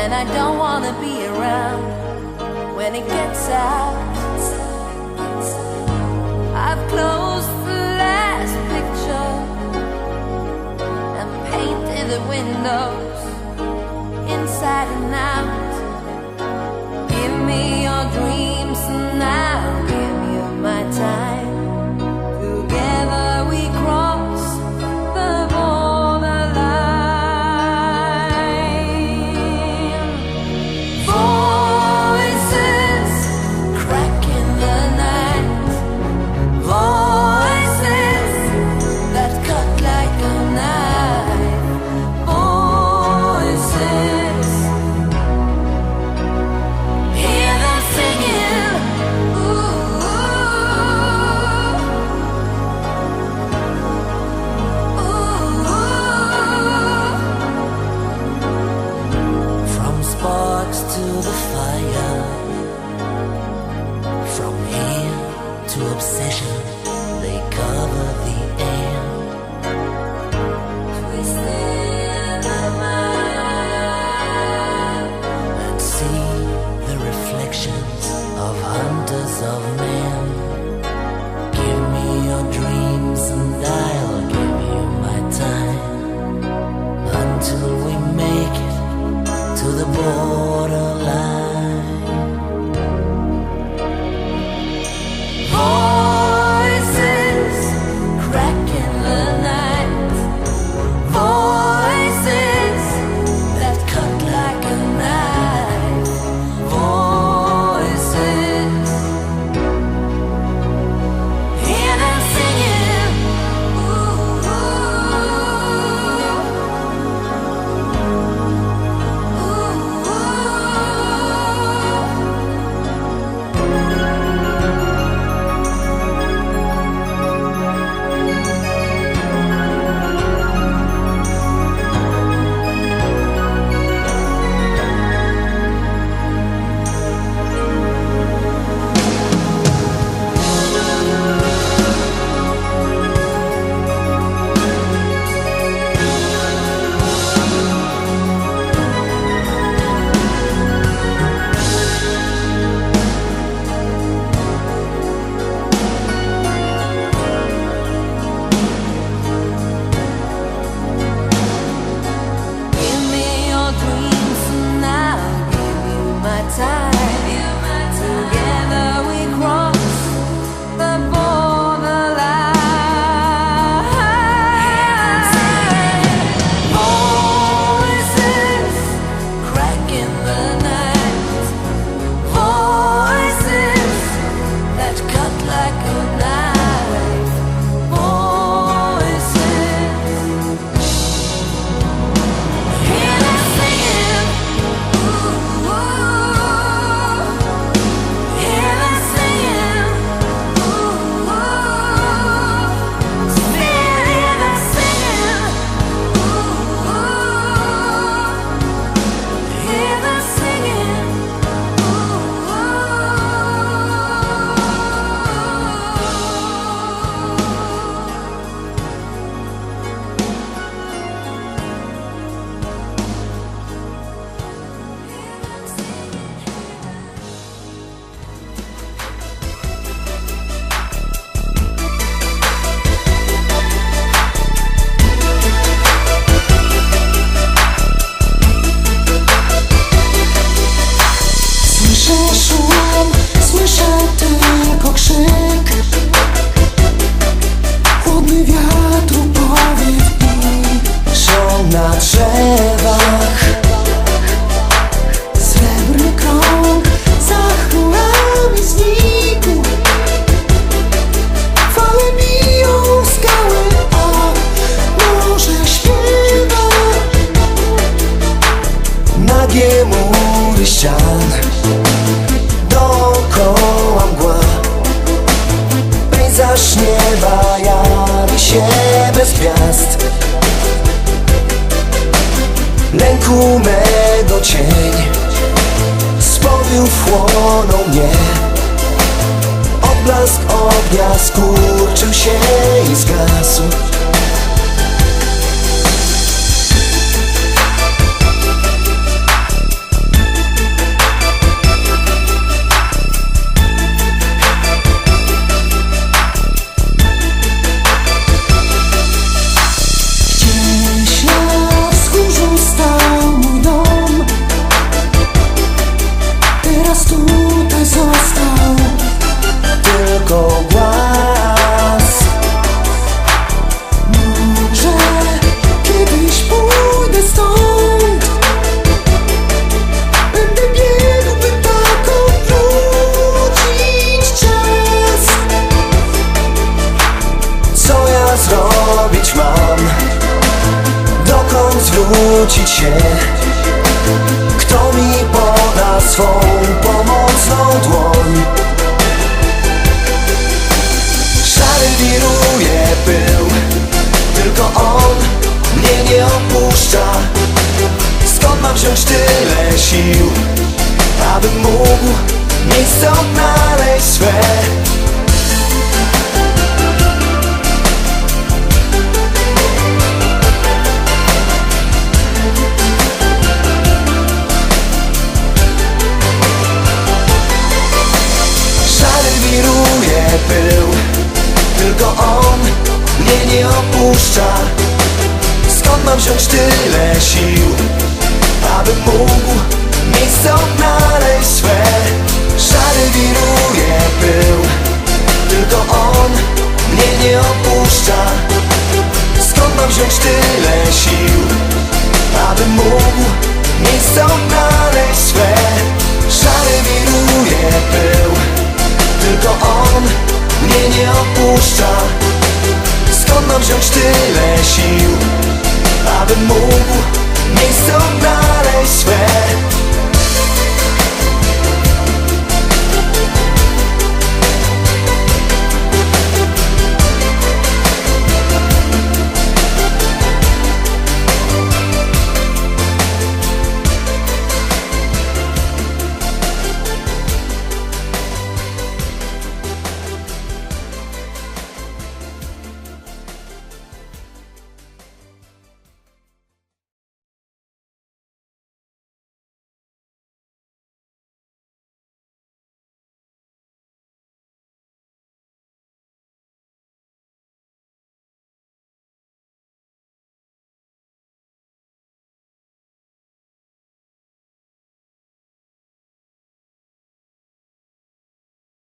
And I don't wanna be around when it gets out. I've closed the last picture and painted the windows inside and out. Give me your dreams and I'll give you my time. Together we cross the borderline. Voices crack in the night. Voices that cut like a knife. Voices, hear them singing. Ooh, from sparks to the fire, from here to obsession, they cover the air. Twisting the mind and see the reflections of hunters of men. Give me your dreams and I'll give you my time until we make it to the borderline. Voices crack in the night. Voices that cut like a knife. Voices, hear them singing. Ooh, give me your dreams and I'll give you my time. Together we cross the borderline. Voices crack in the night. Voices that cut like a knife. Voices, hear them singing. Ooh, hear them singing. Ooh, hear them singing. Ooh, hear them singing. Słyszę szum, słyszę tylko krzyk. Chłodny wiatru powiew i szum na drzewach. Srebrny krąg za chmurami znikł. Fale biją w skały, a morze śpiewa. Nagie mury ścian twarz nieba jawi się bez gwiazd. Lęku mego cień spowił wchłonął mnie. Odblask ognia skurczył się i zgasł. Gdzieś na wzgórzu stał mój dom, teraz tutaj został tylko głaz. Może kiedyś pójdę stąd, będę biegł, by tak odwrócić czas. Co ja zrobić mam? Dokąd zwrócić się? Kto mi poda swą pomocną dłoń? Szary wiruje pył, tylko on mnie nie opuszcza. Skąd mam wziąć tyle sił, abym mógł miejsce odnaleźć swe? Wiruje pył, tylko on mnie nie opuszcza. Skąd mam wziąć tyle sił, abym mógł miejsce odnaleźć swe? Szary wiruje pył, tylko on mnie nie opuszcza. Skąd mam wziąć tyle sił, abym mógł miejsce odnaleźć swe? Szary wiruje pył, tylko on mnie nie opuszcza. Skąd mam wziąć tyle sił,